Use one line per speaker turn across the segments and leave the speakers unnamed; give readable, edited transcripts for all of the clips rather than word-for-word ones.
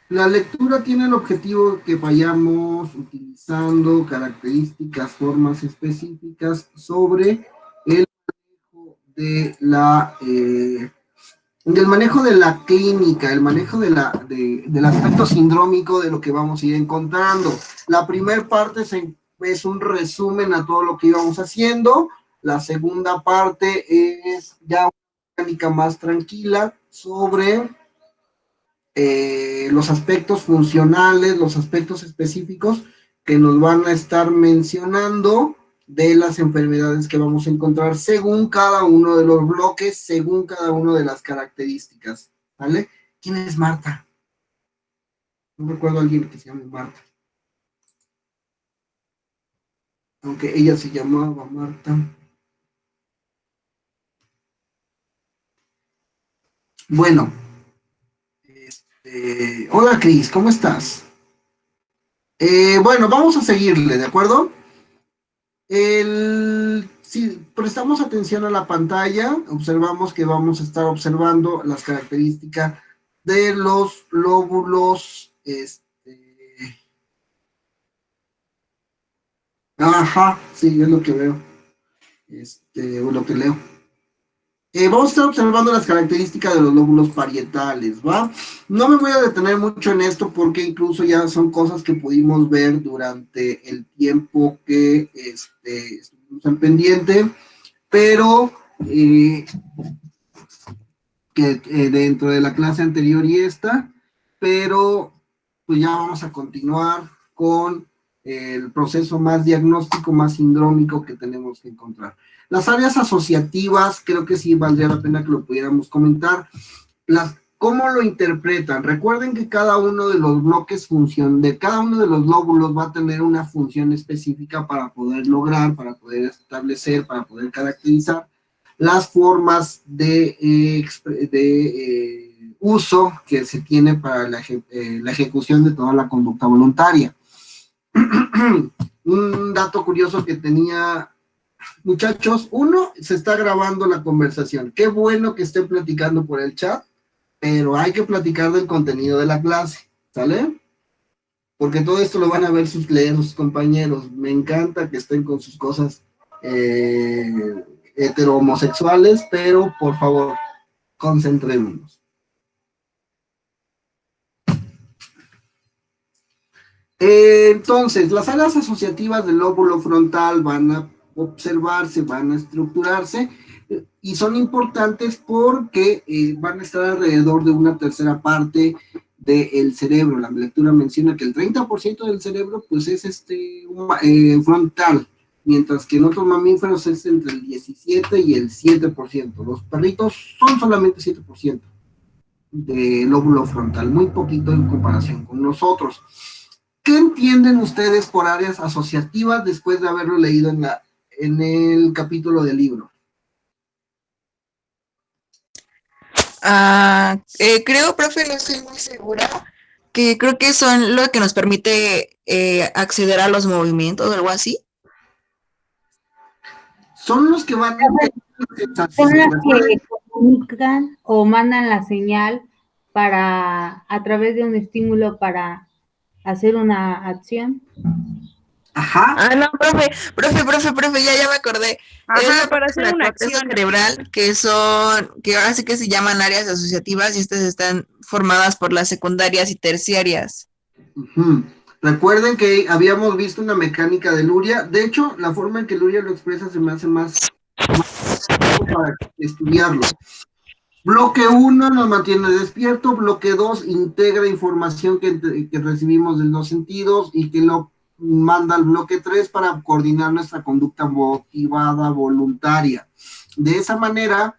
La lectura tiene el objetivo que vayamos utilizando características, formas específicas sobre el de la del manejo de la clínica, el manejo del aspecto sindrómico de lo que vamos a ir encontrando. La primera parte es un resumen a todo lo que íbamos haciendo. La segunda parte es ya una mecánica más tranquila sobre los aspectos funcionales, los aspectos específicos que nos van a estar mencionando de las enfermedades que vamos a encontrar según cada uno de los bloques, según cada una de las características, ¿vale? ¿Quién es Marta? No recuerdo a alguien que se llame Marta, aunque ella se llamaba Marta. Bueno, hola Cris, ¿cómo estás? Bueno, vamos a seguirle, ¿de acuerdo? Si prestamos atención a la pantalla, observamos que vamos a estar observando las características de los lóbulos. Ajá, sí, es lo que veo, o lo que leo. Vamos a estar observando las características de los lóbulos parietales, ¿va? No me voy a detener mucho en esto porque incluso ya son cosas que pudimos ver durante el tiempo que estuvimos al pendiente, pero eh, que dentro de la clase anterior y esta, pero pues ya vamos a continuar con el proceso más diagnóstico, más sindrómico que tenemos que encontrar. Las áreas asociativas, creo que sí valdría la pena que lo pudiéramos comentar. ¿Cómo lo interpretan? Recuerden que cada uno de los bloques de cada uno de los lóbulos va a tener una función específica para poder lograr, para poder establecer, para poder caracterizar las formas de uso que se tiene para la ejecución de toda la conducta voluntaria. Un dato curioso que tenía, muchachos, uno, se está grabando la conversación. Qué bueno que estén platicando por el chat, pero hay que platicar del contenido de la clase, ¿sale? Porque todo esto lo van a ver sus compañeros. Me encanta que estén con sus cosas heterohomosexuales, pero por favor, concentrémonos. Entonces, las áreas asociativas del lóbulo frontal van a observarse, van a estructurarse y son importantes porque van a estar alrededor de una tercera parte del cerebro. La lectura menciona que el 30% del cerebro pues es frontal, mientras que en otros mamíferos es entre el 17 y el 7%. Los perritos son solamente 7% de lóbulo frontal, muy poquito en comparación con nosotros. ¿Qué entienden ustedes por áreas asociativas después de haberlo leído en el capítulo del libro?
Creo, profe, no estoy muy segura, que creo que son lo que nos permite acceder a los movimientos o algo así.
Son los que van a
Son las que comunican o mandan la señal para, a través de un estímulo para hacer una acción.
Ajá.
Ah, no, profe, ya me acordé. Es
Ajá,
la
para
parte de
hacer
la
una
corteza
acción.
cerebral, que ahora sí que se llaman áreas asociativas y estas están formadas por las secundarias y terciarias.
Recuerden que habíamos visto una mecánica de Luria. De hecho, la forma en que Luria lo expresa se me hace más para estudiarlo. Bloque 1 nos mantiene despierto, bloque 2 integra información que recibimos de los sentidos y que lo manda al bloque 3 para coordinar nuestra conducta motivada voluntaria. De esa manera,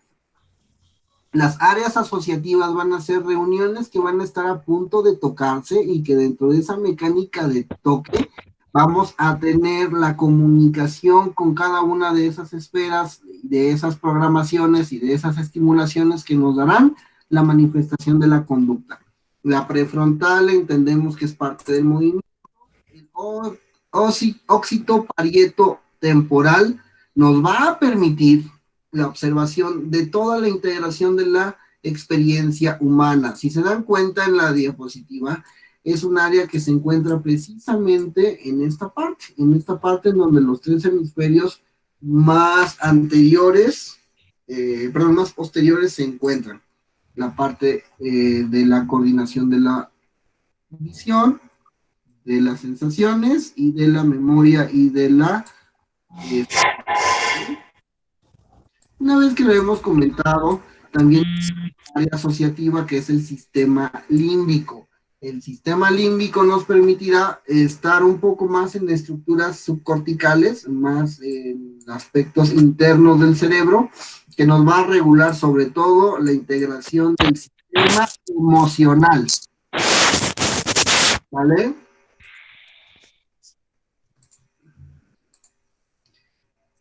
las áreas asociativas van a ser reuniones que van a estar a punto de tocarse y que dentro de esa mecánica de toque vamos a tener la comunicación con cada una de esas esferas, de esas programaciones y de esas estimulaciones que nos darán la manifestación de la conducta. La prefrontal entendemos que es parte del movimiento. El ósito parieto temporal nos va a permitir la observación de toda la integración de la experiencia humana. Si se dan cuenta en la diapositiva, es un área que se encuentra precisamente en esta parte en donde los tres hemisferios más anteriores, más posteriores se encuentran. La parte de la coordinación de la visión, de las sensaciones y de la memoria y de la... una vez que lo hemos comentado, también área asociativa que es el sistema límbico. El sistema límbico nos permitirá estar un poco más en estructuras subcorticales, más en aspectos internos del cerebro, que nos va a regular sobre todo la integración del sistema emocional. ¿Vale?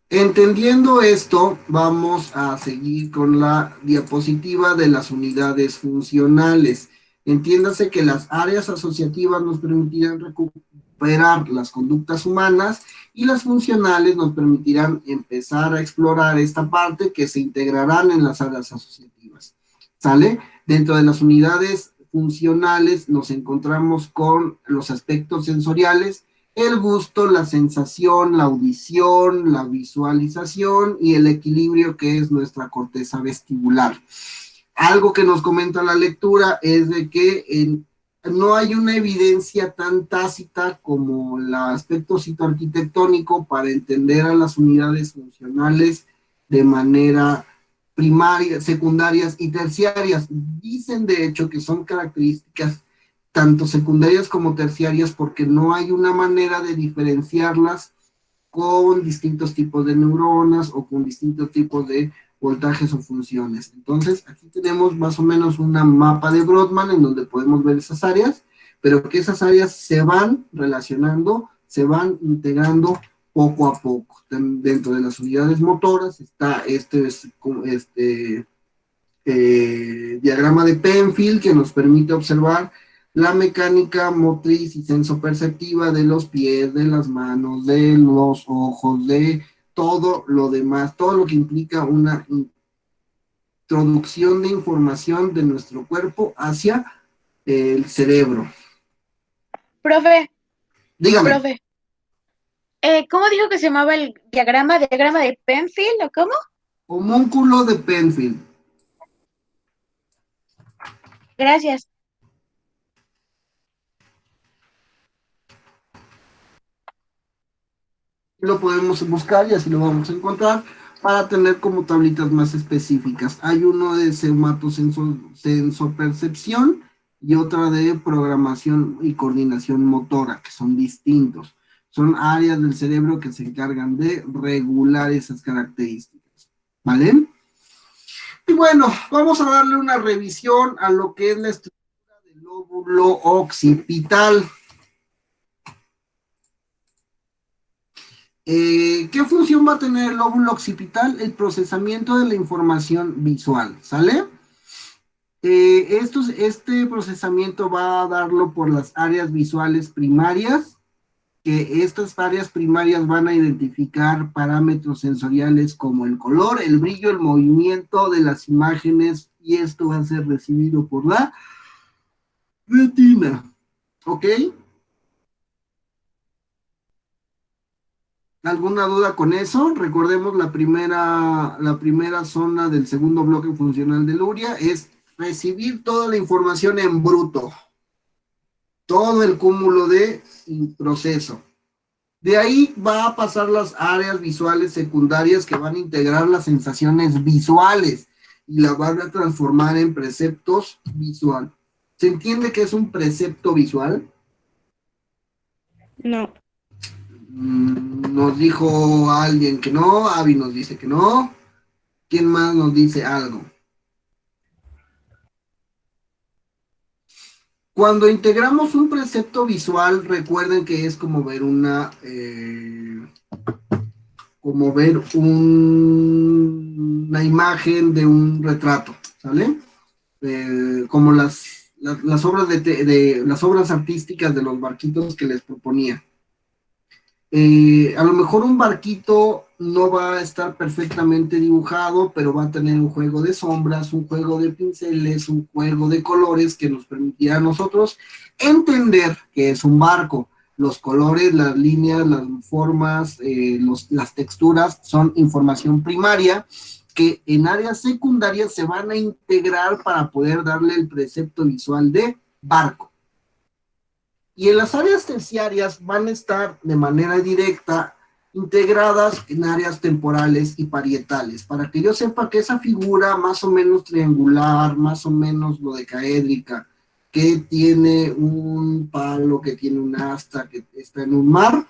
Entendiendo esto, vamos a seguir con la diapositiva de las unidades funcionales. Entiéndase que las áreas asociativas nos permitirán recuperar las conductas humanas y las funcionales nos permitirán empezar a explorar esta parte que se integrarán en las áreas asociativas. ¿Sale? Dentro de las unidades funcionales nos encontramos con los aspectos sensoriales, el gusto, la sensación, la audición, la visualización y el equilibrio que es nuestra corteza vestibular. Algo que nos comenta la lectura es de que no hay una evidencia tan tácita como el aspecto citoarquitectónico para entender a las unidades funcionales de manera primaria, secundarias y terciarias. Dicen de hecho que son características tanto secundarias como terciarias, porque no hay una manera de diferenciarlas con distintos tipos de neuronas o con distintos tipos de voltajes o funciones. Entonces, aquí tenemos más o menos una mapa de Brodmann en donde podemos ver esas áreas, pero que esas áreas se van relacionando, se van integrando poco a poco. Dentro de las unidades motoras está este diagrama de Penfield que nos permite observar la mecánica motriz y sensoperceptiva de los pies, de las manos, de los ojos, de todo lo demás, todo lo que implica una introducción de información de nuestro cuerpo hacia el cerebro.
Profe.
Dígame.
Profe. ¿Cómo dijo que se llamaba el diagrama? ¿Diagrama de Penfield o cómo?
Homúnculo de Penfield.
Gracias.
Lo podemos buscar y así lo vamos a encontrar para tener como tablitas más específicas. Hay uno de sensopercepción y otra de programación y coordinación motora, que son distintos. Son áreas del cerebro que se encargan de regular esas características. ¿Vale? Y bueno, vamos a darle una revisión a lo que es la estructura del lóbulo occipital. ¿Qué función va a tener el lóbulo occipital? El procesamiento de la información visual, ¿sale? Este procesamiento va a darlo por las áreas visuales primarias, que estas áreas primarias van a identificar parámetros sensoriales como el color, el brillo, el movimiento de las imágenes, y esto va a ser recibido por la retina, ¿ok? ¿Alguna duda con eso? Recordemos la primera zona del segundo bloque funcional de Luria es recibir toda la información en bruto. Todo el cúmulo de proceso. De ahí va a pasar las áreas visuales secundarias que van a integrar las sensaciones visuales y la van a transformar en preceptos visual. ¿Se entiende qué es un precepto visual?
No.
Nos dijo alguien que no, Avi nos dice que no. ¿Quién más nos dice algo? Cuando integramos un precepto visual, recuerden que es como ver una imagen de un retrato, ¿sale? Como las obras las obras artísticas de los barquitos que les proponía. A lo mejor un barquito no va a estar perfectamente dibujado, pero va a tener un juego de sombras, un juego de pinceles, un juego de colores que nos permitirá a nosotros entender que es un barco. Los colores, las líneas, las formas, las texturas son información primaria que en áreas secundarias se van a integrar para poder darle el precepto visual de barco. Y en las áreas terciarias van a estar de manera directa integradas en áreas temporales y parietales, para que yo sepa que esa figura más o menos triangular, más o menos dodecaédrica, que tiene un palo, que tiene un asta, que está en un mar,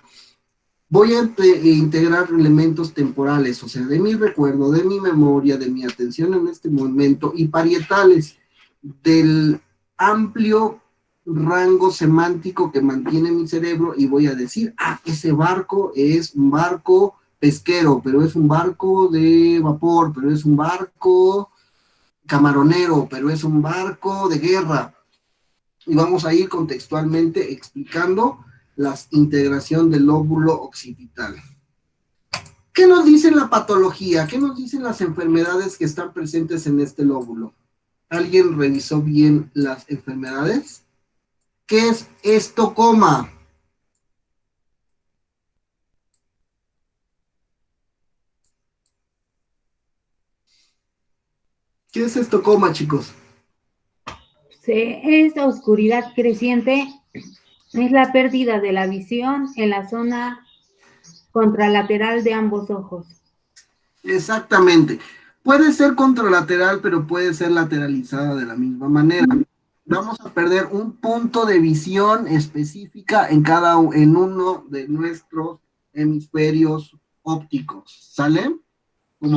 voy a integrar elementos temporales, o sea, de mi recuerdo, de mi memoria, de mi atención en este momento, y parietales, del amplio rango semántico que mantiene mi cerebro, y voy a decir, ese barco es un barco pesquero, pero es un barco de vapor, pero es un barco camaronero, pero es un barco de guerra. Y vamos a ir contextualmente explicando la integración del lóbulo occipital. ¿Qué nos dice la patología? ¿Qué nos dicen las enfermedades que están presentes en este lóbulo? ¿Alguien revisó bien las enfermedades? ¿Qué es estocoma? ¿Qué es estocoma, chicos?
Esta oscuridad creciente es la pérdida de la visión en la zona contralateral de ambos ojos.
Exactamente. Puede ser contralateral, pero puede ser lateralizada de la misma manera. Vamos a perder un punto de visión específica en uno de nuestros hemisferios ópticos. ¿Sale?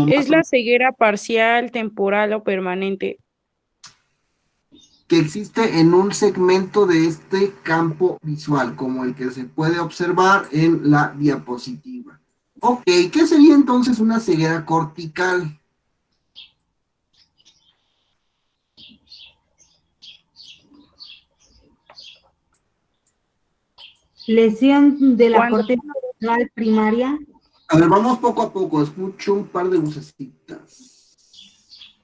Es la ceguera parcial, temporal o permanente.
Que existe en un segmento de este campo visual, como el que se puede observar en la diapositiva. Ok, ¿qué sería entonces una ceguera cortical?
Lesión de la
Cuando-
corteza visual primaria.
A ver, vamos poco a poco. Escucho un par de vocecitas.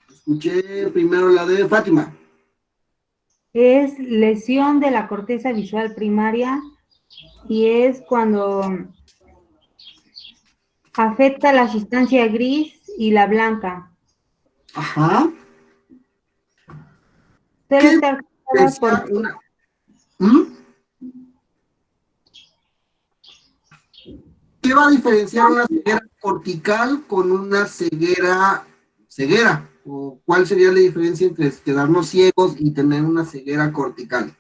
Escuché primero la de Fátima.
Es lesión de la corteza visual primaria y es cuando afecta la sustancia gris y la blanca.
Ajá.
Suele
¿Qué
estar causada
decía
por
una- ¿Mm? ¿Qué va a diferenciar una ceguera cortical con una ceguera? ¿O cuál sería la diferencia entre quedarnos ciegos y tener una ceguera cortical?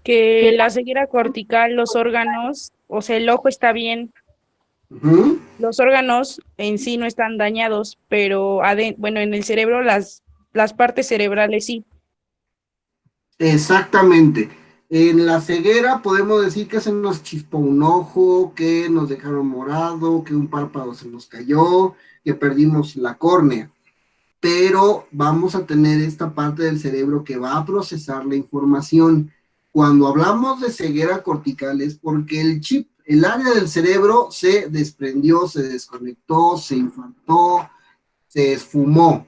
Que la ceguera cortical, los órganos, o sea, el ojo está bien,
Ujú.
los órganos en sí no están dañados, pero bueno, en el cerebro las partes cerebrales sí.
Exactamente. En la ceguera podemos decir que se nos chispó un ojo, que nos dejaron morado, que un párpado se nos cayó, que perdimos la córnea. Pero vamos a tener esta parte del cerebro que va a procesar la información. Cuando hablamos de ceguera cortical es porque el chip, el área del cerebro se desprendió, se desconectó, se infartó, se esfumó.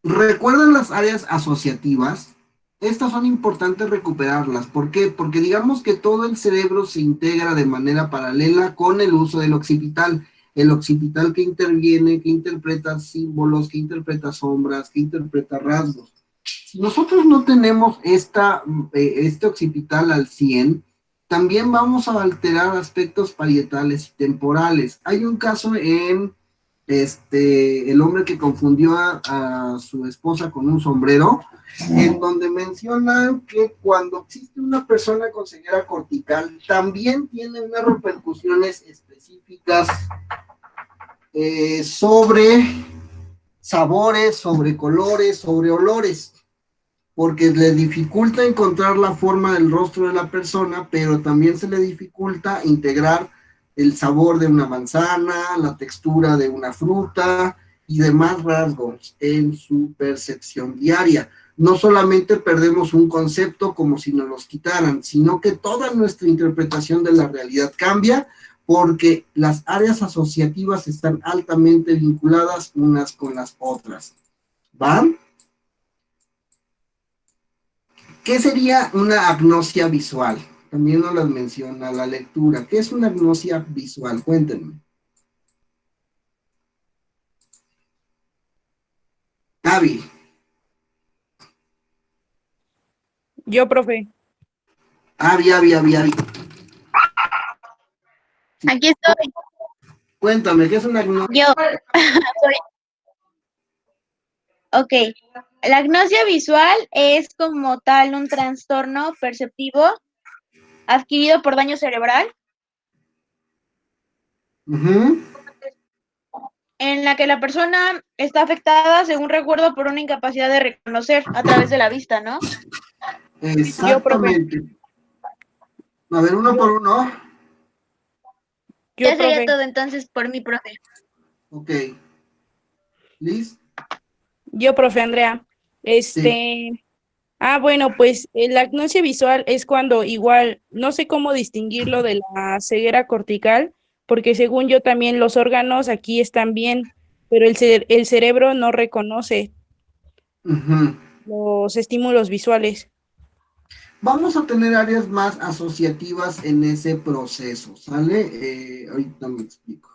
¿Recuerdan las áreas asociativas? Estas son importantes recuperarlas. ¿Por qué? Porque digamos que todo el cerebro se integra de manera paralela con el uso del occipital. El occipital que interviene, que interpreta símbolos, que interpreta sombras, que interpreta rasgos. Si nosotros no tenemos este occipital al 100, también vamos a alterar aspectos parietales y temporales. Hay un caso en el hombre que confundió a su esposa con un sombrero, en donde mencionan que cuando existe una persona con ceguera cortical, también tiene unas repercusiones específicas sobre sabores, sobre colores, sobre olores, porque le dificulta encontrar la forma del rostro de la persona, pero también se le dificulta integrar el sabor de una manzana, la textura de una fruta, y demás rasgos en su percepción diaria. No solamente perdemos un concepto como si nos los quitaran, sino que toda nuestra interpretación de la realidad cambia porque las áreas asociativas están altamente vinculadas unas con las otras. ¿Va? ¿Qué sería una agnosia visual? También nos las menciona la lectura. ¿Qué es una agnosia visual? Cuéntenme. Gaby.
Yo, profe.
Avi.
Aquí estoy.
Cuéntame, ¿qué es una agnosia?
Yo soy. Ok. La agnosia visual es como tal un trastorno perceptivo adquirido por daño cerebral
Uh-huh.
en la que la persona está afectada, según recuerdo, por una incapacidad de reconocer a través de la vista, ¿no?
Yo, profe.
Exactamente. A ver, uno por uno.
Yo,
Ya sería
profe.
todo entonces por mi profe.
Ok. ¿Liz?
Yo, profe Andrea.
Sí.
Bueno, pues la agnosia visual es cuando igual, no sé cómo distinguirlo de la ceguera cortical, porque según yo también los órganos aquí están bien, pero el cerebro no reconoce
Uh-huh.
los estímulos visuales.
Vamos a tener áreas más asociativas en ese proceso, ¿sale? Ahorita me explico.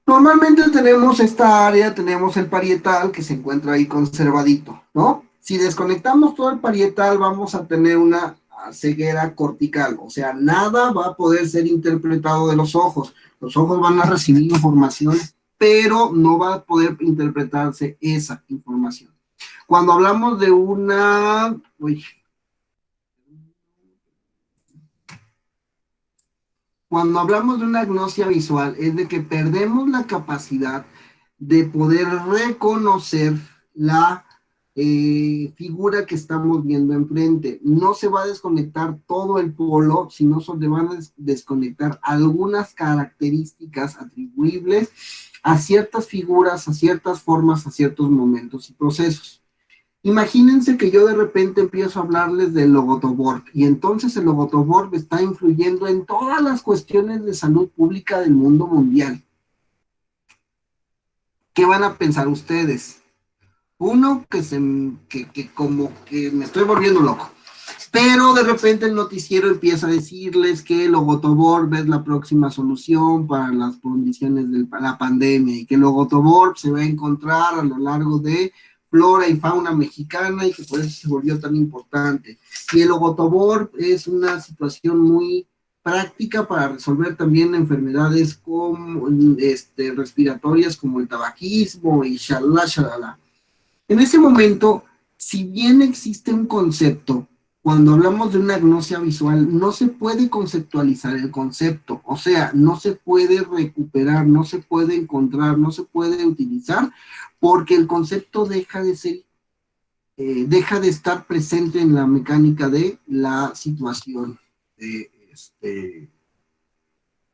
Normalmente tenemos esta área, tenemos el parietal que se encuentra ahí conservadito, ¿no? Si desconectamos todo el parietal, vamos a tener una ceguera cortical, o sea, nada va a poder ser interpretado de los ojos. Los ojos van a recibir información, pero no va a poder interpretarse esa información. Cuando hablamos de una... Uy, cuando hablamos de una agnosia visual, es de que perdemos la capacidad de poder reconocer la figura que estamos viendo enfrente. No se va a desconectar todo el polo, sino se van a desconectar algunas características atribuibles a ciertas figuras, a ciertas formas, a ciertos momentos y procesos. Imagínense que yo de repente empiezo a hablarles del logotoborg y entonces el logotoborg está influyendo en todas las cuestiones de salud pública del mundo mundial. ¿Qué van a pensar ustedes? Uno, que como que me estoy volviendo loco. Pero de repente el noticiero empieza a decirles que el logotoborg es la próxima solución para las condiciones de la pandemia y que el logotoborg se va a encontrar a lo largo de flora y fauna mexicana y que por eso se volvió tan importante. Y el logotoborg es una situación muy práctica para resolver también enfermedades como, respiratorias como el tabaquismo y shalala. En ese momento, si bien existe un concepto, cuando hablamos de una agnosia visual, no se puede conceptualizar el concepto, o sea, no se puede recuperar, no se puede encontrar, no se puede utilizar, porque el concepto deja de ser, deja de estar presente en la mecánica de la situación,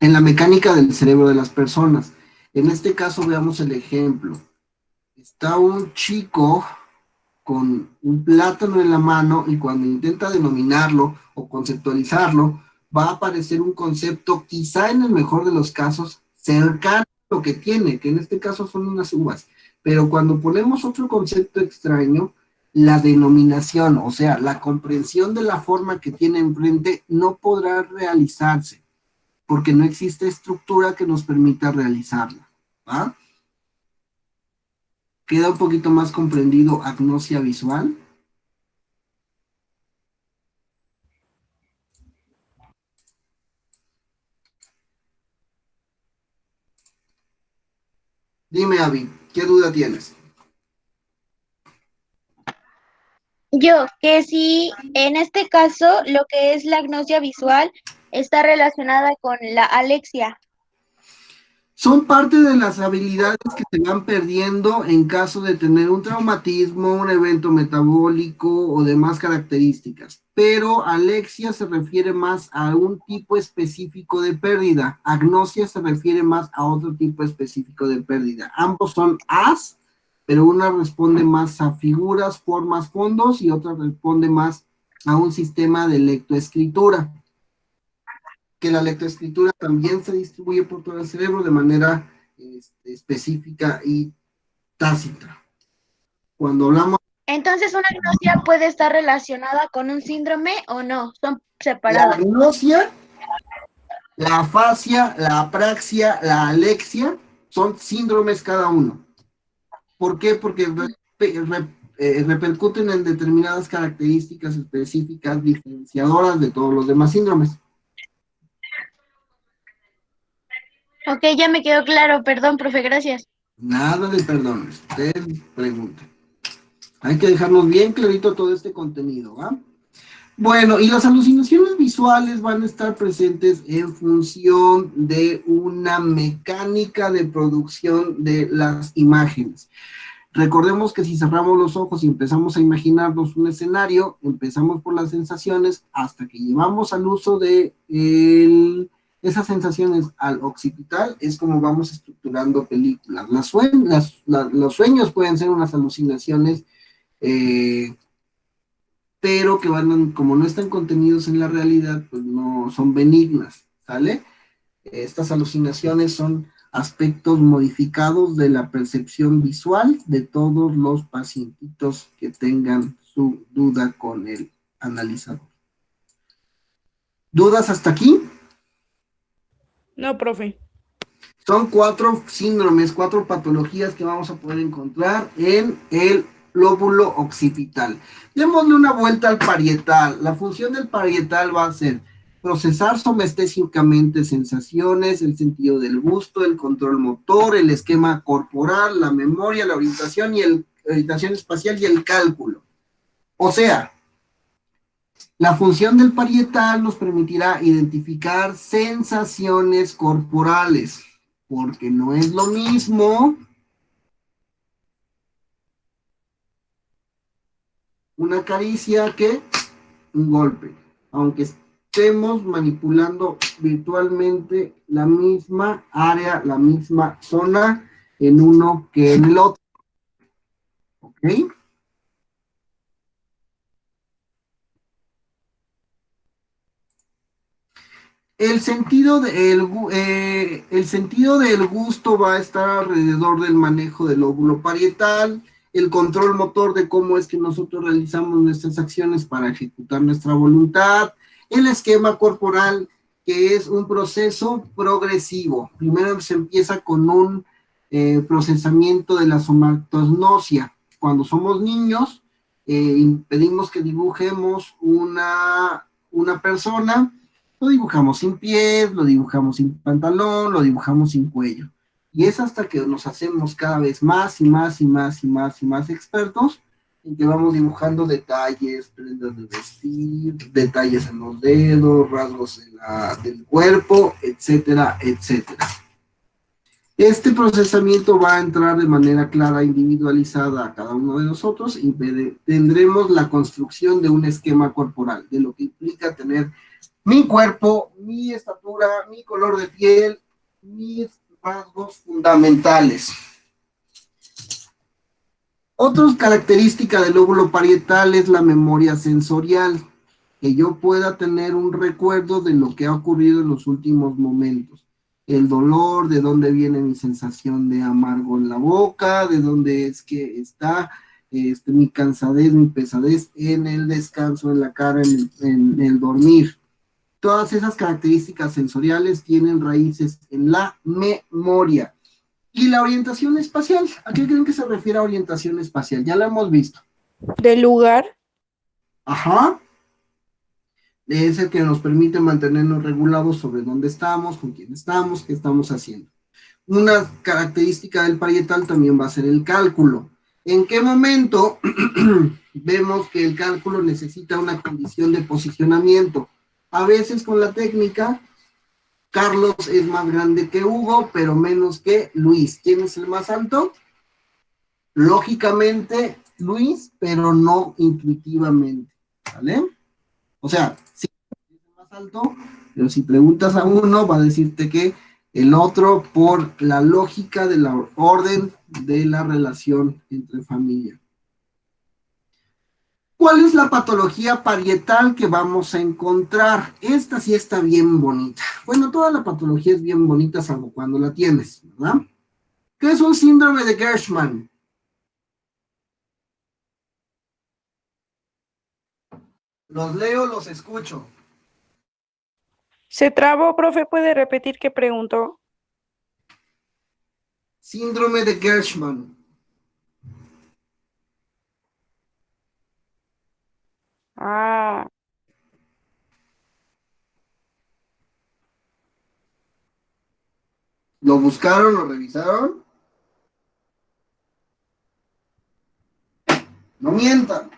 en la mecánica del cerebro de las personas. En este caso, veamos el ejemplo. Está un chico con un plátano en la mano y cuando intenta denominarlo o conceptualizarlo, va a aparecer un concepto, quizá en el mejor de los casos, cercano a lo que tiene, que en este caso son unas uvas. Pero cuando ponemos otro concepto extraño, la denominación, o sea, la comprensión de la forma que tiene enfrente, no podrá realizarse, porque no existe estructura que nos permita realizarla. ¿Va? ¿Queda un poquito más comprendido agnosia visual? Dime, Avi, ¿qué duda tienes?
Yo, que sí, en este caso, lo que es la agnosia visual está relacionada con la alexia.
Son parte de las habilidades que se van perdiendo en caso de tener un traumatismo, un evento metabólico o demás características. Pero alexia se refiere más a un tipo específico de pérdida. Agnosia se refiere más a otro tipo específico de pérdida. Ambos son as, pero una responde más a figuras, formas, fondos y otra responde más a un sistema de lectoescritura, que la lectoescritura también se distribuye por todo el cerebro de manera específica y tácita. Cuando hablamos...
Entonces, ¿una agnosia puede estar relacionada con un síndrome o no? ¿Son
La
separadas?
agnosia, la afasia, la apraxia, la alexia, son síndromes cada uno. ¿Por qué? Porque repercuten en determinadas características específicas diferenciadoras de todos los demás síndromes.
Ok, ya me quedó claro. Perdón, profe, gracias.
Nada de perdones, usted pregunta. Hay que dejarnos bien clarito todo este contenido, ¿va? Bueno, y las alucinaciones visuales van a estar presentes en función de una mecánica de producción de las imágenes. Recordemos que si cerramos los ojos y empezamos a imaginarnos un escenario, empezamos por las sensaciones hasta que llevamos al uso de esas sensaciones al occipital, es como vamos estructurando películas. Los sueños pueden ser unas alucinaciones, pero que como no están contenidos en la realidad, pues no son benignas, ¿sale? Estas alucinaciones son aspectos modificados de la percepción visual de todos los pacientitos que tengan su duda con el analizador. ¿Dudas hasta aquí?
No, profe.
Son 4 síndromes, 4 patologías que vamos a poder encontrar en el lóbulo occipital. Démosle una vuelta al parietal. La función del parietal va a ser procesar somestésicamente sensaciones, el sentido del gusto, el control motor, el esquema corporal, la memoria, la orientación espacial y el cálculo. O sea, la función del parietal nos permitirá identificar sensaciones corporales, porque no es lo mismo una caricia que un golpe, aunque estemos manipulando virtualmente la misma área, la misma zona en uno que en el otro. ¿Ok? El sentido del gusto va a estar alrededor del manejo del lóbulo parietal, el control motor de cómo es que nosotros realizamos nuestras acciones para ejecutar nuestra voluntad, el esquema corporal, que es un proceso progresivo. Primero se empieza con un procesamiento de la somatognosia. Cuando somos niños, pedimos que dibujemos una persona. Lo dibujamos sin pies, lo dibujamos sin pantalón, lo dibujamos sin cuello. Y es hasta que nos hacemos cada vez más y más y más y más y más expertos en que vamos dibujando detalles, prendas de vestir, detalles en los dedos, rasgos del cuerpo, etcétera, etcétera. Este procesamiento va a entrar de manera clara, individualizada a cada uno de nosotros y tendremos la construcción de un esquema corporal, de lo que implica tener mi cuerpo, mi estatura, mi color de piel, mis rasgos fundamentales. Otra característica del lóbulo parietal es la memoria sensorial, que yo pueda tener un recuerdo de lo que ha ocurrido en los últimos momentos. El dolor, de dónde viene mi sensación de amargo en la boca, de dónde es que está mi cansadez, mi pesadez en el descanso, en la cara, en el dormir. Todas esas características sensoriales tienen raíces en la memoria. Y la orientación espacial, ¿a qué creen que se refiere a orientación espacial? Ya la hemos visto.
¿Del lugar?
Ajá. Es el que nos permite mantenernos regulados sobre dónde estamos, con quién estamos, qué estamos haciendo. Una característica del parietal también va a ser el cálculo. ¿En qué momento vemos que el cálculo necesita una condición de posicionamiento? A veces con la técnica Carlos es más grande que Hugo, pero menos que Luis. ¿Quién es el más alto? Lógicamente, Luis, pero no intuitivamente, ¿vale? O sea, sí es el más alto, pero si preguntas a uno, va a decirte que el otro por la lógica de la orden de la relación entre familia. ¿Cuál es la patología parietal que vamos a encontrar? Esta sí está bien bonita. Bueno, toda la patología es bien bonita, salvo cuando la tienes, ¿verdad? ¿Qué es un síndrome de Gershman? Los leo, los escucho.
Se trabó, profe, ¿puede repetir qué preguntó?
Síndrome de Gershman.
Ah,
¿Lo buscaron, lo revisaron? No mientan.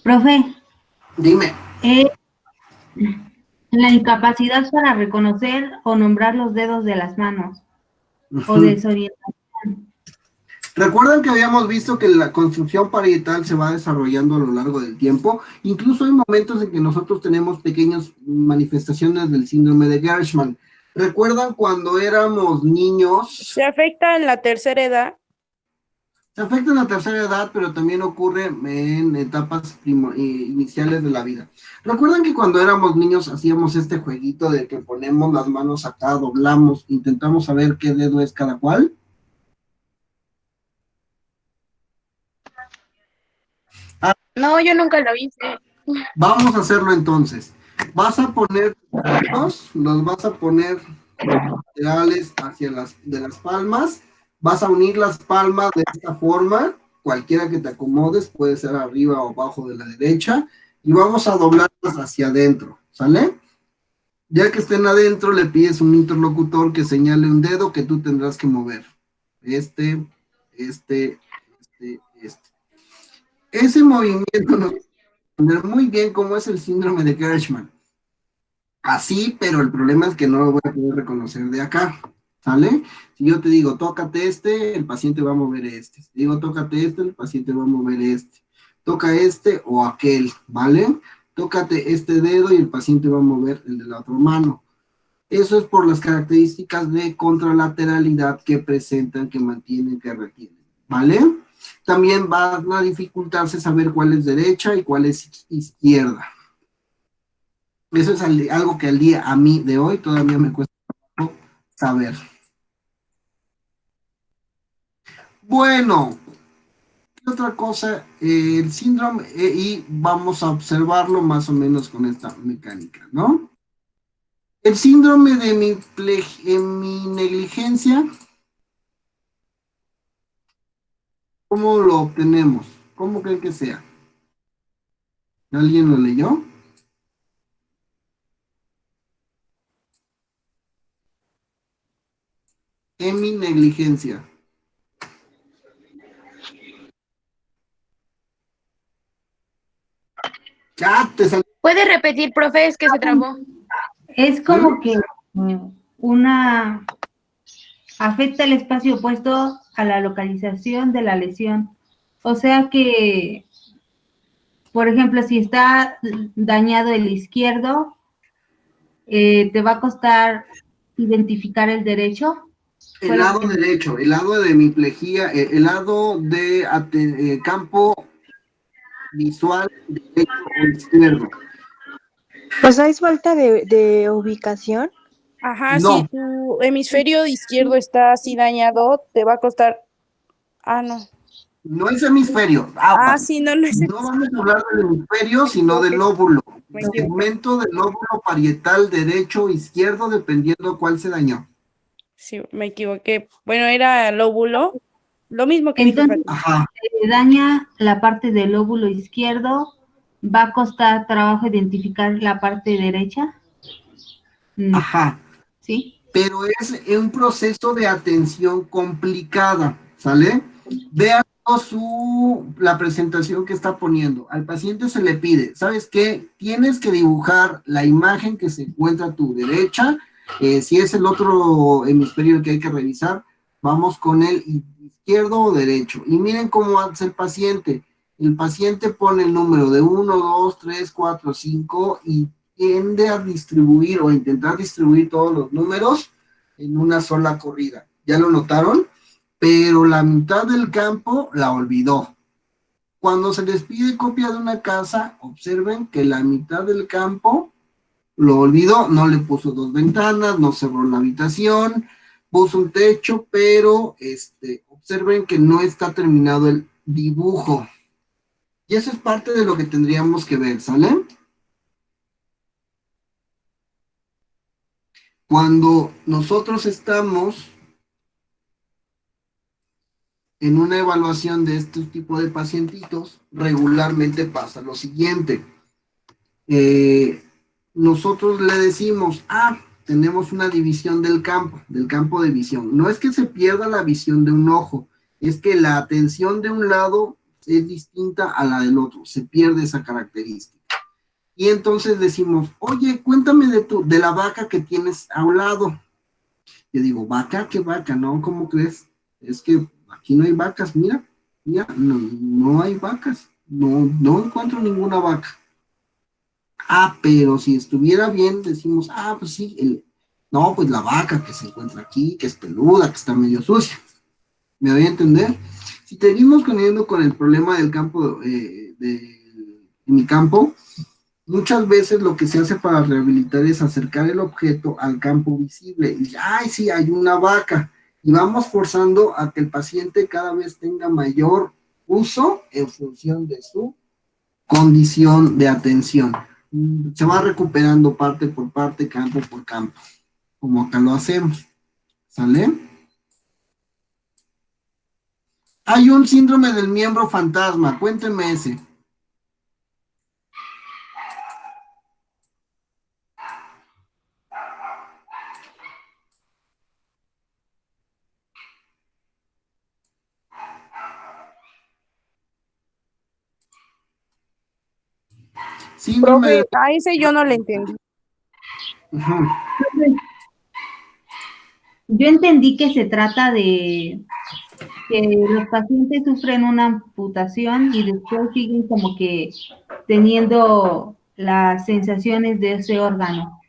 Profe,
Dime.
la incapacidad para reconocer o nombrar los dedos de las manos o
Ujú.
desorientación.
Recuerdan que habíamos visto que la construcción parietal se va desarrollando a lo largo del tiempo. Incluso hay momentos en que nosotros tenemos pequeñas manifestaciones del síndrome de Gershman. ¿Recuerdan cuando éramos niños?
¿se afecta en la tercera edad?
Se afecta en la tercera edad, pero también ocurre en etapas iniciales de la vida. ¿Recuerdan que cuando éramos niños hacíamos este jueguito de que ponemos las manos acá, doblamos, intentamos saber qué dedo es cada cual?
No, yo nunca lo hice.
Vamos a hacerlo entonces. Vas a poner los vas a poner laterales hacia de las palmas, vas a unir las palmas de esta forma, cualquiera que te acomodes, puede ser arriba o abajo de la derecha, y vamos a doblarlas hacia adentro, ¿sale? Ya que estén adentro, le pides a un interlocutor que señale un dedo que tú tendrás que mover. Este. Ese movimiento nos va a entender muy bien cómo es el síndrome de Gershman. Así, pero el problema es que no lo voy a poder reconocer de acá, ¿sale? Si yo te digo, tócate este, el paciente va a mover este. Si digo, tócate este, el paciente va a mover este. Toca este o aquel, ¿vale? Tócate este dedo y el paciente va a mover el de la otra mano. Eso es por las características de contralateralidad que presentan, que mantienen, que retienen, ¿vale? También van a dificultarse saber cuál es derecha y cuál es izquierda. Eso es algo que al día a mí de hoy todavía me cuesta saber. Bueno, ¿qué otra cosa? El síndrome, y vamos a observarlo más o menos con esta mecánica, ¿no? El síndrome de mi negligencia, ¿cómo lo obtenemos? ¿Cómo creen que sea? ¿Alguien lo leyó? Heminegligencia. Ya te salió.
¿Puede repetir, profe? Es que se trabó.
Es como que una afecta el espacio opuesto a la localización de la lesión. O sea que, por ejemplo, si está dañado el izquierdo, te va a costar identificar el derecho.
El lado derecho, el lado de hemiplegia, el lado de campo visual derecho o izquierdo.
O sea, es falta de ubicación.
Ajá,
No.
si tu hemisferio izquierdo está así dañado, te va a costar... Ah, no.
No es hemisferio.
Sí, no es
No vamos a hablar del hemisferio, sino del lóbulo.
Me
El
equivoqué.
segmento del lóbulo parietal derecho o izquierdo, dependiendo cuál se dañó.
Sí, me equivoqué. Bueno, era lóbulo. Lo mismo que dijo
Entonces,
Fátima.
Ajá.
si daña la parte del lóbulo izquierdo, ¿va a costar trabajo identificar la parte derecha?
Ajá.
¿Sí?
Pero es un proceso de atención complicada, ¿sale? Vean la presentación que está poniendo. Al paciente se le pide, ¿sabes qué? Tienes que dibujar la imagen que se encuentra a tu derecha. Si es el otro hemisferio el que hay que revisar, vamos con el izquierdo o derecho. Y miren cómo hace el paciente. El paciente pone el número de 1, 2, 3, 4, 5 y tiende a distribuir o intentar distribuir todos los números en una sola corrida. ¿Ya lo notaron? Pero la mitad del campo la olvidó. Cuando se les pide copia de una casa, observen que la mitad del campo lo olvidó, no le puso 2 ventanas, no cerró la habitación, puso un techo, pero observen que no está terminado el dibujo. Y eso es parte de lo que tendríamos que ver, ¿sale? Cuando nosotros estamos en una evaluación de este tipo de pacientitos, regularmente pasa lo siguiente. Nosotros le decimos, tenemos una división del campo de visión. No es que se pierda la visión de un ojo, es que la atención de un lado es distinta a la del otro, se pierde esa característica. Y entonces decimos, oye, cuéntame de la vaca que tienes a un lado. Yo digo, ¿vaca? ¿Qué vaca? No, ¿cómo crees? Es que aquí no hay vacas, mira, no hay vacas, no encuentro ninguna vaca. Pero si estuviera bien, decimos, pues sí, no, pues la vaca que se encuentra aquí, que es peluda, que está medio sucia. ¿Me voy a entender? Si seguimos con el problema del campo, de mi campo, muchas veces lo que se hace para rehabilitar es acercar el objeto al campo visible. Y sí, hay una vaca. Y vamos forzando a que el paciente cada vez tenga mayor uso en función de su condición de atención. Se va recuperando parte por parte, campo por campo, como acá lo hacemos. ¿Sale? Hay un síndrome del miembro fantasma. Cuéntenme ese. Síndrome
Profe, a ese yo no le entendí.
Yo entendí que se trata de que los pacientes sufren una amputación y después siguen como que teniendo las sensaciones de ese órgano.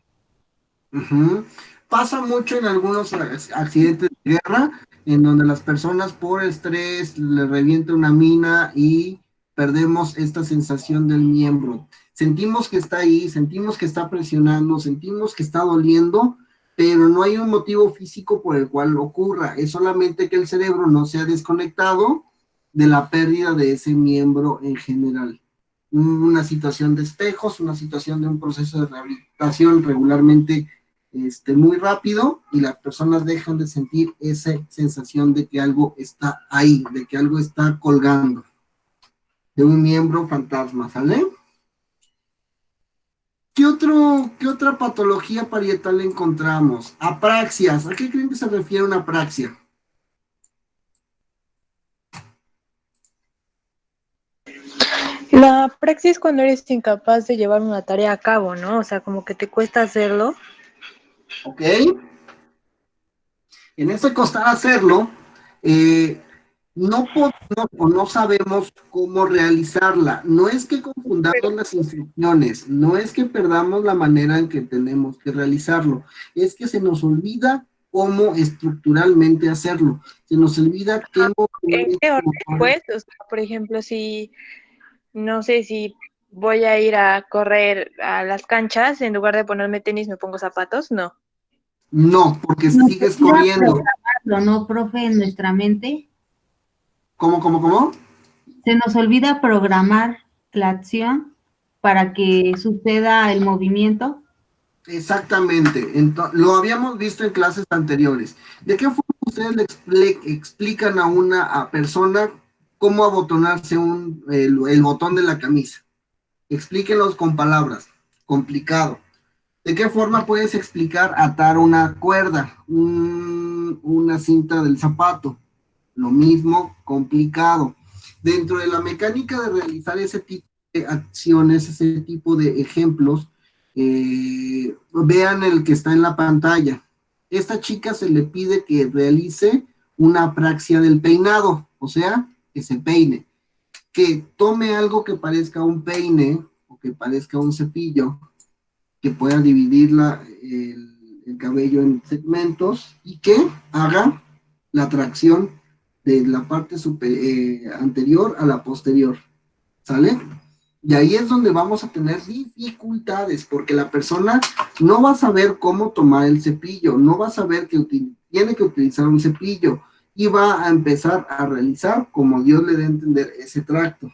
Pasa mucho en algunos accidentes de guerra, en donde las personas por estrés le revienta una mina y perdemos esta sensación del miembro. Sentimos que está ahí, sentimos que está presionando, sentimos que está doliendo, pero no hay un motivo físico por el cual ocurra. Es solamente que el cerebro no se ha desconectado de la pérdida de ese miembro en general. Una situación de espejos, una situación de un proceso de rehabilitación regularmente muy rápido, y las personas dejan de sentir esa sensación de que algo está ahí, de que algo está colgando, de un miembro fantasma, ¿sale? ¿Qué otra patología parietal encontramos? Apraxias. ¿A qué creen que se refiere una apraxia?
La praxis es cuando eres incapaz de llevar una tarea a cabo, ¿no? O sea, como que te cuesta hacerlo.
¿Ok? En ese costar hacerlo, no podemos o no sabemos cómo realizarla. No es que confundamos las instrucciones, no es que perdamos la manera en que tenemos que realizarlo, es que se nos olvida cómo estructuralmente hacerlo. Se nos olvida qué
¿En qué orden, pues? O sea, por ejemplo, si, no sé, si voy a ir a correr a las canchas, en lugar de ponerme tenis me pongo zapatos, no.
No, porque
Nos
sigues
olvida
corriendo.
programarlo, ¿no, profe? En nuestra mente
¿Cómo?
se nos olvida programar la acción para que suceda el movimiento.
Exactamente, lo habíamos visto en clases anteriores. ¿De qué forma ustedes le explican a una persona cómo abotonarse el botón de la camisa? Explíquenlos con palabras, complicado. ¿De qué forma puedes explicar atar una cuerda, una cinta del zapato? Lo mismo, complicado. Dentro de la mecánica de realizar ese tipo de acciones, ese tipo de ejemplos, vean el que está en la pantalla. Esta chica se le pide que realice una apraxia del peinado, o sea, que se peine, que tome algo que parezca un peine o que parezca un cepillo, que pueda dividir el cabello en segmentos y que haga la tracción de la parte anterior a la posterior, ¿sale? Y ahí es donde vamos a tener dificultades, porque la persona no va a saber cómo tomar el cepillo, no va a saber que tiene que utilizar un cepillo, y va a empezar a realizar, como Dios le dé a entender, ese tracto,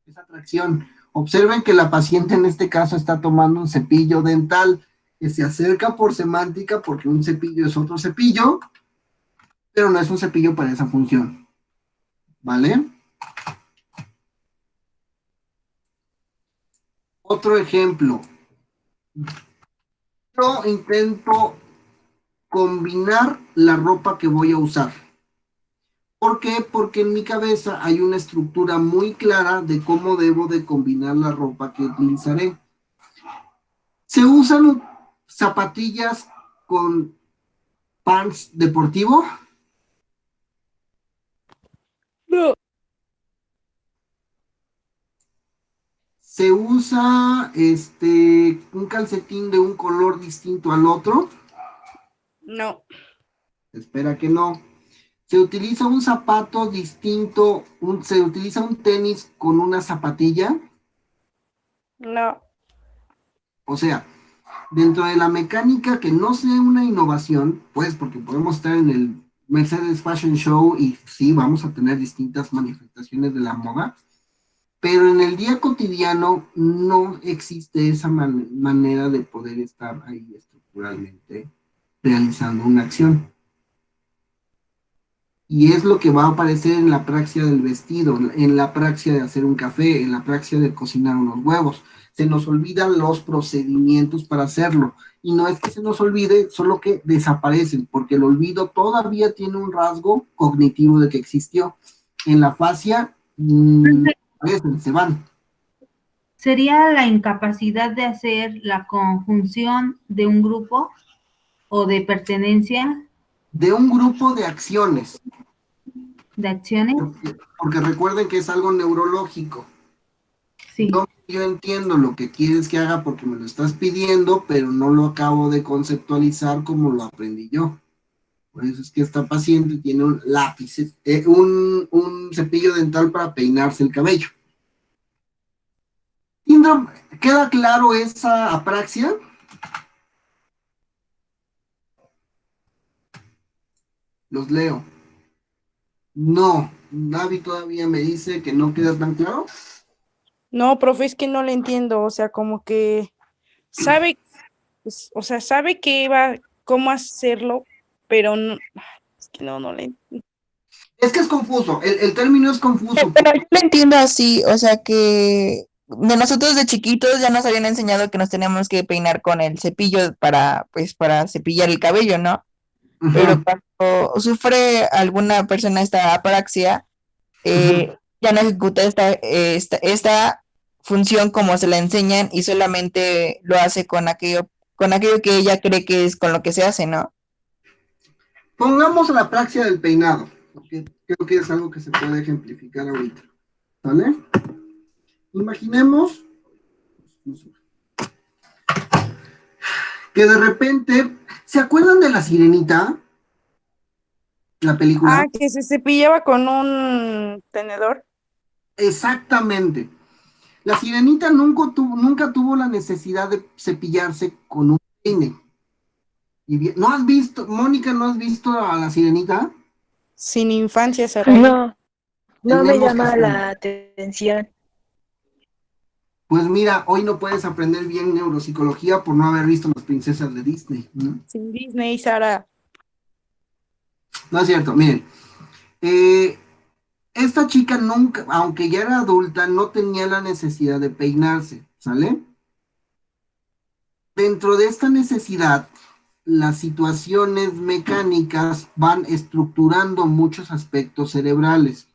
esa tracción. Observen que la paciente en este caso está tomando un cepillo dental, que se acerca por semántica, porque un cepillo es otro cepillo, pero no es un cepillo para esa función, ¿vale? Otro ejemplo. Yo intento combinar la ropa que voy a usar. ¿Por qué? Porque en mi cabeza hay una estructura muy clara de cómo debo de combinar la ropa que utilizaré. Se usan zapatillas con pants deportivo.
No.
Se usa un calcetín de un color distinto al otro.
No.
Espera que no. Se utiliza un zapato distinto, se utiliza un tenis con una zapatilla.
No.
O sea, dentro de la mecánica que no sea una innovación, pues porque podemos estar en el Mercedes Fashion Show y sí, vamos a tener distintas manifestaciones de la moda, pero en el día cotidiano no existe esa manera de poder estar ahí estructuralmente realizando una acción. Y es lo que va a aparecer en la praxia del vestido, en la praxia de hacer un café, en la praxia de cocinar unos huevos. Se nos olvidan los procedimientos para hacerlo. Y no es que se nos olvide, solo que desaparecen, porque el olvido todavía tiene un rasgo cognitivo de que existió. En la fascia, se van.
¿Sería la incapacidad de hacer la conjunción de un grupo o de pertenencia
De un grupo de acciones,
de acciones?
porque recuerden que es algo neurológico.
Sí.
Yo entiendo lo que quieres que haga porque me lo estás pidiendo, pero no lo acabo de conceptualizar como lo aprendí yo. Por eso es que esta paciente tiene un lápiz, un cepillo dental para peinarse el cabello. Síndrome, ¿queda claro esa apraxia? Los leo. No, David todavía me dice que no queda tan claro.
No, profe, es que no le entiendo. O sea, como que sabe, pues, o sea, sabe cómo hacerlo, pero no, es que no le entiendo.
Es que es confuso, el término es confuso.
Pero yo lo entiendo así, o sea que de nosotros de chiquitos ya nos habían enseñado que nos teníamos que peinar con el cepillo para cepillar el cabello, ¿no?
Uh-huh.
Pero cuando sufre alguna persona esta apraxia, ya no ejecuta esta función como se la enseñan y solamente lo hace con aquello que ella cree que es con lo que se hace, ¿no?
Pongamos la praxia del peinado, porque creo que es algo que se puede ejemplificar ahorita, ¿vale? Imaginemos que de repente, ¿se acuerdan de La Sirenita? La película.
Ah, que se cepillaba con un tenedor.
Exactamente. La Sirenita nunca tuvo la necesidad de cepillarse con un peine. ¿No has visto, Mónica, no has visto a La Sirenita?
Sin infancia, Sara.
No me llama la atención.
Pues mira, hoy no puedes aprender bien neuropsicología por no haber visto Las Princesas de Disney, ¿no?
Sin Disney, Sara.
No es cierto, miren. Esta chica nunca, aunque ya era adulta, no tenía la necesidad de peinarse, ¿sale? Dentro de esta necesidad, las situaciones mecánicas van estructurando muchos aspectos cerebrales.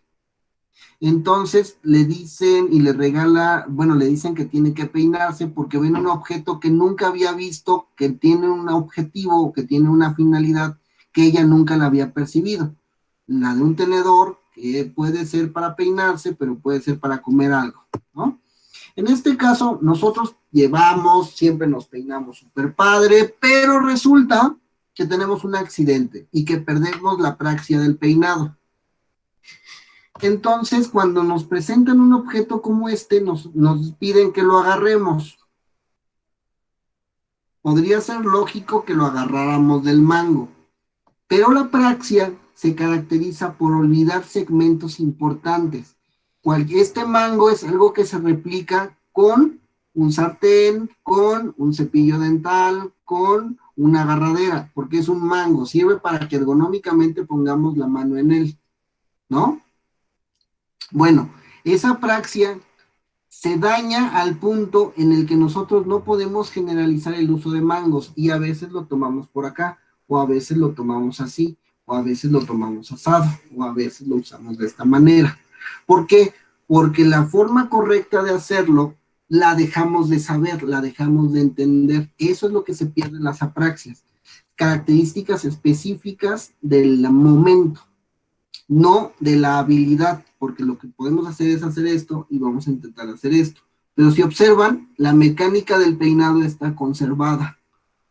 Entonces le dicen y le regala, bueno, le dicen que tiene que peinarse porque ven un objeto que nunca había visto, que tiene un objetivo, que tiene una finalidad que ella nunca la había percibido. La de un tenedor, que puede ser para peinarse, pero puede ser para comer algo, ¿no? En este caso, nosotros llevamos, siempre nos peinamos súper padre, pero resulta que tenemos un accidente y que perdemos la praxia del peinado. Entonces, cuando nos presentan un objeto como este, nos piden que lo agarremos. Podría ser lógico que lo agarráramos del mango, pero la praxia se caracteriza por olvidar segmentos importantes. Este mango es algo que se replica con un sartén, con un cepillo dental, con una agarradera, porque es un mango, sirve para que ergonómicamente pongamos la mano en él, ¿no? Bueno, esa praxia se daña al punto en el que nosotros no podemos generalizar el uso de mangos y a veces lo tomamos por acá, o a veces lo tomamos así, o a veces lo tomamos asado, o a veces lo usamos de esta manera. ¿Por qué? Porque la forma correcta de hacerlo la dejamos de saber, la dejamos de entender. Eso es lo que se pierde en las apraxias. Características específicas del momento, no de la habilidad, porque lo que podemos hacer es hacer esto y vamos a intentar hacer esto. Pero si observan, la mecánica del peinado está conservada.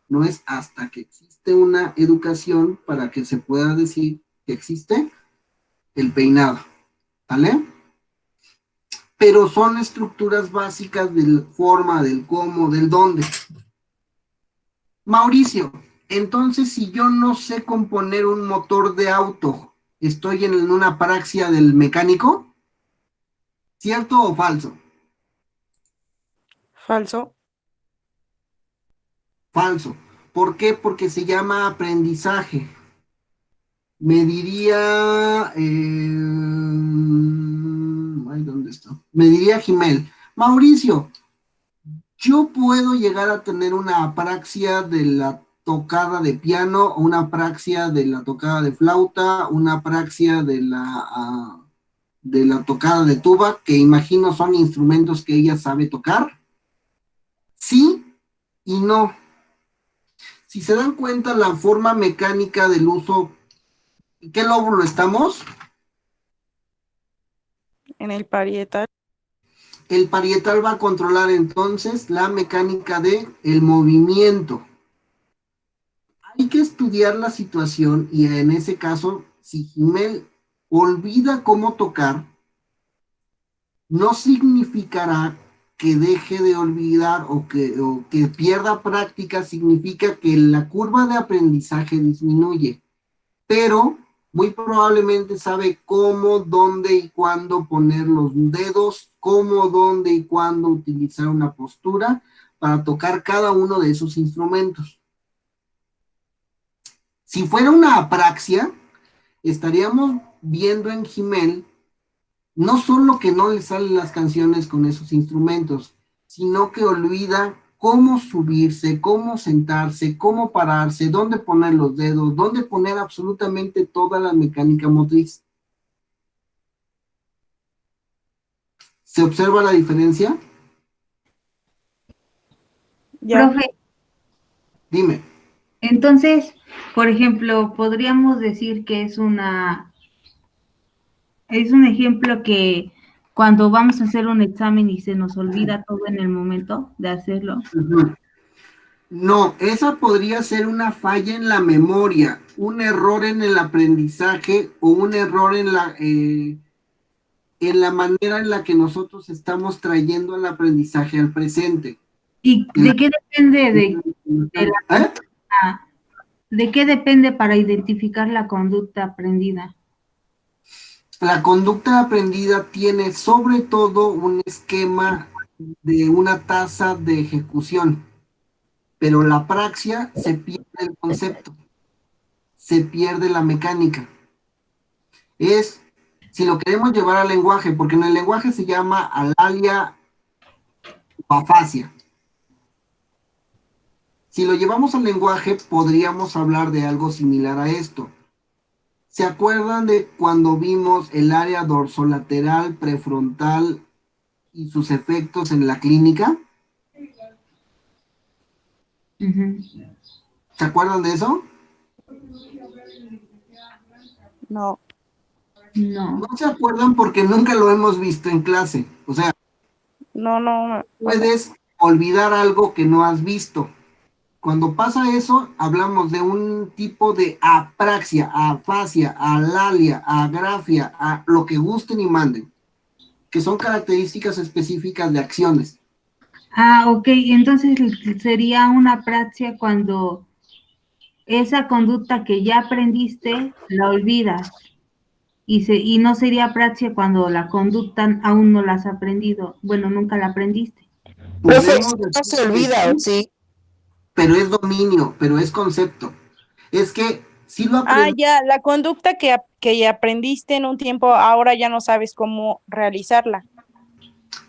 No es hasta que existe una educación para que se pueda decir que existe el peinado, ¿vale? Pero son estructuras básicas de la forma, del cómo, del dónde. Mauricio, entonces si yo no sé componer un motor de auto, ¿estoy en una apraxia del mecánico? ¿Cierto o falso?
Falso.
Falso. ¿Por qué? Porque se llama aprendizaje. Me diría... ay, ¿dónde está? Me diría Jimel. Mauricio, yo puedo llegar a tener una apraxia de la tocada de piano, una apraxia de la tocada de flauta, una apraxia de la tocada de tuba, que imagino son instrumentos que ella sabe tocar. Sí y no. Si se dan cuenta, la forma mecánica del uso, ¿qué lóbulo estamos?
En el parietal.
El parietal va a controlar entonces la mecánica de el movimiento. Hay que estudiar la situación y en ese caso, si Jimel olvida cómo tocar, no significará que deje de olvidar o que pierda práctica, significa que la curva de aprendizaje disminuye, pero muy probablemente sabe cómo, dónde y cuándo poner los dedos, cómo, dónde y cuándo utilizar una postura para tocar cada uno de esos instrumentos. Si fuera una apraxia, estaríamos viendo en Jimel no solo que no le salen las canciones con esos instrumentos, sino que olvida cómo subirse, cómo sentarse, cómo pararse, dónde poner los dedos, dónde poner absolutamente toda la mecánica motriz. ¿Se observa la diferencia?
Ya.
Profe,
Dime.
entonces, por ejemplo, podríamos decir que es un ejemplo que cuando vamos a hacer un examen y se nos olvida todo en el momento de hacerlo.
No, esa podría ser una falla en la memoria, un error en el aprendizaje o un error en la manera en la que nosotros estamos trayendo el aprendizaje al presente.
¿Y de qué depende
¿Eh?
de qué depende para identificar la conducta aprendida?
La conducta aprendida tiene sobre todo un esquema de una tasa de ejecución, pero la praxia se pierde el concepto, se pierde la mecánica. Si lo queremos llevar al lenguaje, porque en el lenguaje se llama alalia o afasia. Si lo llevamos al lenguaje, podríamos hablar de algo similar a esto. ¿Se acuerdan de cuando vimos el área dorsolateral, prefrontal y sus efectos en la clínica?
Ujú.
¿Se acuerdan de eso?
No.
No.
No se acuerdan porque nunca lo hemos visto en clase. O sea,
No.
puedes olvidar algo que no has visto. Cuando pasa eso, hablamos de un tipo de apraxia, afasia, alalia, agrafia, a lo que gusten y manden, que son características específicas de acciones.
Ah, ok, entonces sería una praxia cuando esa conducta que ya aprendiste la olvidas y no sería praxia cuando la conducta aún no la has aprendido. Bueno, nunca la aprendiste.
Profe,
Podemos
no se
decir que
olvida, ¿o
sí,
sí?
pero es dominio, pero es concepto. Es que si lo
Ah,
aprendes,
ya, la conducta que ya aprendiste en un tiempo, ahora ya no sabes cómo realizarla.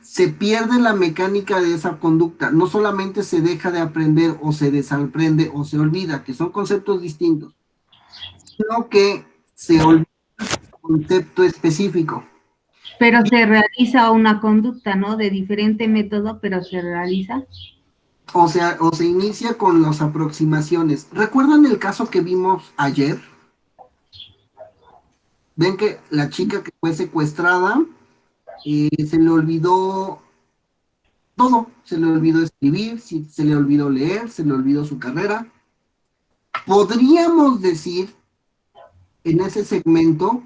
se pierde la mecánica de esa conducta. No solamente se deja de aprender o se desaprende o se olvida, que son conceptos distintos, sino que se olvida un concepto específico.
Pero se realiza una conducta, ¿no? De diferente método, pero se realiza.
O sea, o se inicia con las aproximaciones. ¿Recuerdan el caso que vimos ayer? Ven que la chica que fue secuestrada se le olvidó todo. Se le olvidó escribir, se le olvidó leer, se le olvidó su carrera. Podríamos decir en ese segmento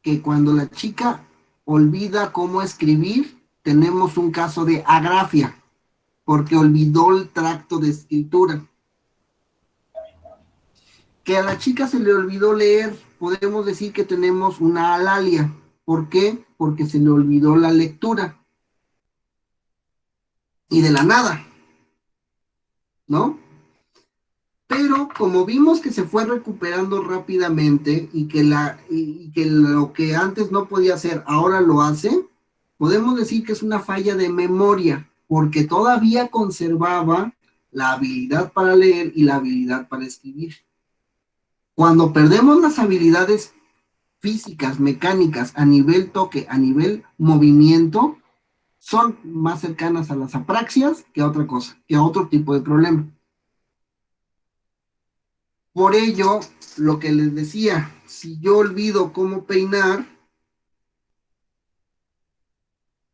que cuando la chica olvida cómo escribir, tenemos un caso de agrafia, porque olvidó el tracto de escritura. Que a la chica se le olvidó leer, podemos decir que tenemos una alalia. ¿Por qué? Porque se le olvidó la lectura. Y de la nada, ¿no? Pero como vimos que se fue recuperando rápidamente y que lo que antes no podía hacer, ahora lo hace, podemos decir que es una falla de memoria, porque todavía conservaba la habilidad para leer y la habilidad para escribir. Cuando perdemos las habilidades físicas, mecánicas, a nivel toque, a nivel movimiento, son más cercanas a las apraxias que a otra cosa, que a otro tipo de problema. Por ello, lo que les decía, si yo olvido cómo peinar,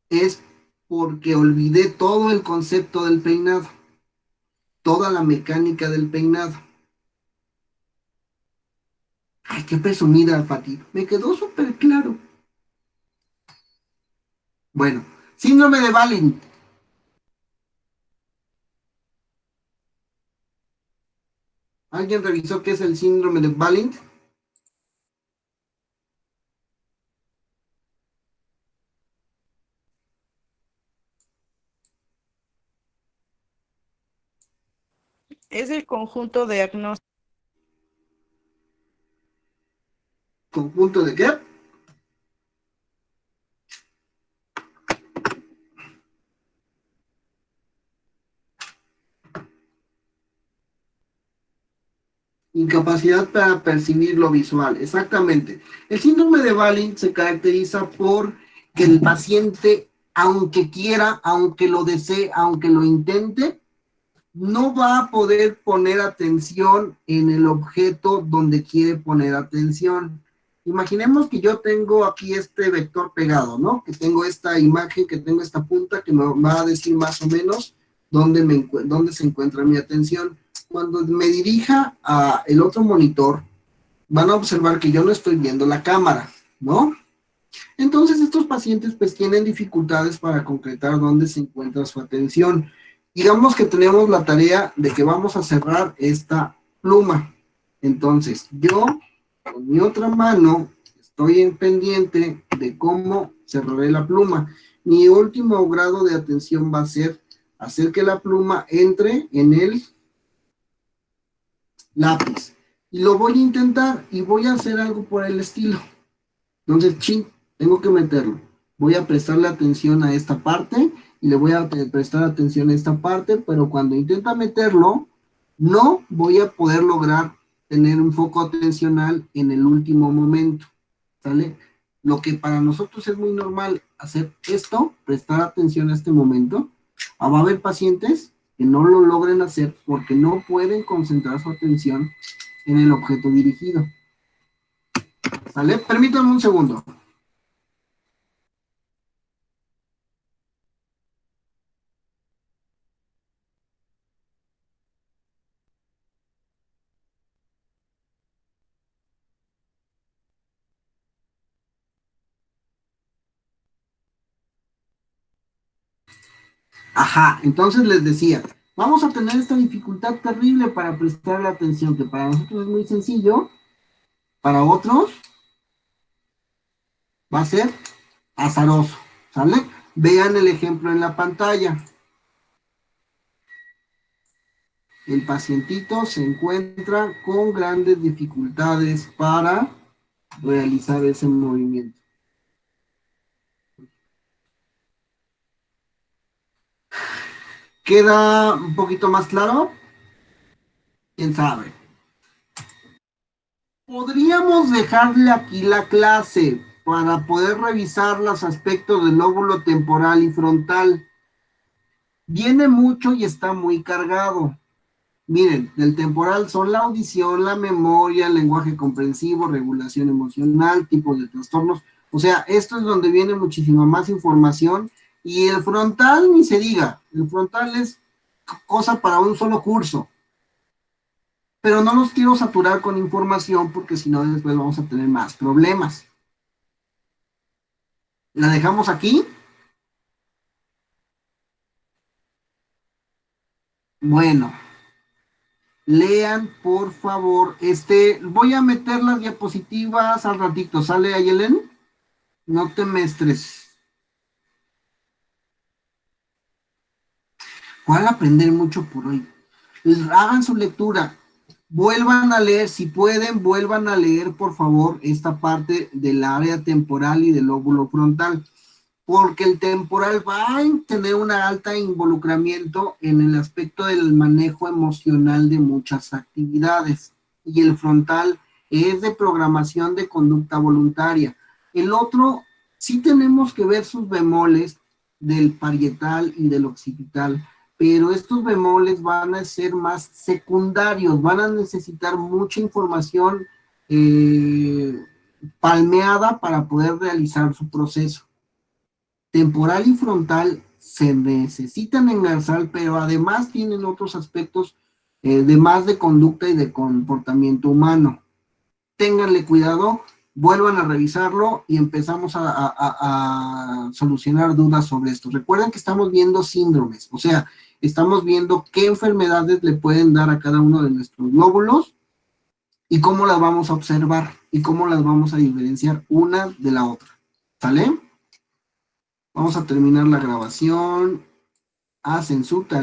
es porque olvidé todo el concepto del peinado, toda la mecánica del peinado. Ay, qué presumida, Fati. Me quedó súper claro. Bueno, síndrome de Balin. ¿Alguien revisó qué es el síndrome de Balin?
Es el conjunto de diagnóstico.
¿Conjunto de qué? Incapacidad para percibir lo visual, exactamente. El síndrome de Balin se caracteriza por que el paciente, aunque quiera, aunque lo desee, aunque lo intente, no va a poder poner atención en el objeto donde quiere poner atención. Imaginemos que yo tengo aquí este vector pegado, ¿no? Que tengo esta imagen, que tengo esta punta que me va a decir más o menos dónde se encuentra mi atención. Cuando me dirija a el otro monitor, van a observar que yo no estoy viendo la cámara, ¿no? Entonces estos pacientes pues tienen dificultades para concretar dónde se encuentra su atención. Digamos que tenemos la tarea de que vamos a cerrar esta pluma. Entonces yo con mi otra mano estoy en pendiente de cómo cerraré la pluma. Mi último grado de atención va a ser hacer que la pluma entre en el lápiz. Y lo voy a intentar y voy a hacer algo por el estilo. Entonces, tengo que meterlo. Voy a prestarle atención a esta parte y le voy a prestar atención a esta parte, pero cuando intenta meterlo, no voy a poder lograr tener un foco atencional en el último momento, ¿sale? Lo que para nosotros es muy normal hacer esto, prestar atención a este momento, va a haber pacientes que no lo logren hacer porque no pueden concentrar su atención en el objeto dirigido. ¿Sale? Permítanme un segundo. Ajá, entonces les decía, vamos a tener esta dificultad terrible para prestar la atención, que para nosotros es muy sencillo, para otros va a ser azaroso, ¿sale? Vean el ejemplo en la pantalla. El pacientito se encuentra con grandes dificultades para realizar ese movimiento. ¿Queda un poquito más claro? ¿Quién sabe? Podríamos dejarle aquí la clase para poder revisar los aspectos del lóbulo temporal y frontal. Viene mucho y está muy cargado. Miren, del temporal son la audición, la memoria, el lenguaje comprensivo, regulación emocional, tipos de trastornos. O sea, esto es donde viene muchísima más información. Y el frontal, ni se diga, el frontal es cosa para un solo curso. Pero no los quiero saturar con información porque si no después vamos a tener más problemas. ¿La dejamos aquí? Bueno, lean por favor. Voy a meter las diapositivas al ratito. ¿Sale, Ayelen? No te me estreses. ¿Cuál aprender mucho por hoy? Hagan su lectura. Vuelvan a leer, si pueden, vuelvan a leer, por favor, esta parte del área temporal y del lóbulo frontal, porque el temporal va a tener un alto involucramiento en el aspecto del manejo emocional de muchas actividades, y el frontal es de programación de conducta voluntaria. El otro, sí tenemos que ver sus bemoles del parietal y del occipital, pero estos bemoles van a ser más secundarios, van a necesitar mucha información palmeada para poder realizar su proceso. Temporal y frontal se necesitan engarzar, pero además tienen otros aspectos de más de conducta y de comportamiento humano. Ténganle cuidado, vuelvan a revisarlo y empezamos a solucionar dudas sobre esto. Recuerden que estamos viendo síndromes, o sea, estamos viendo qué enfermedades le pueden dar a cada uno de nuestros lóbulos y cómo las vamos a observar y cómo las vamos a diferenciar una de la otra. ¿Sale? Vamos a terminar la grabación. Hacen su tarea.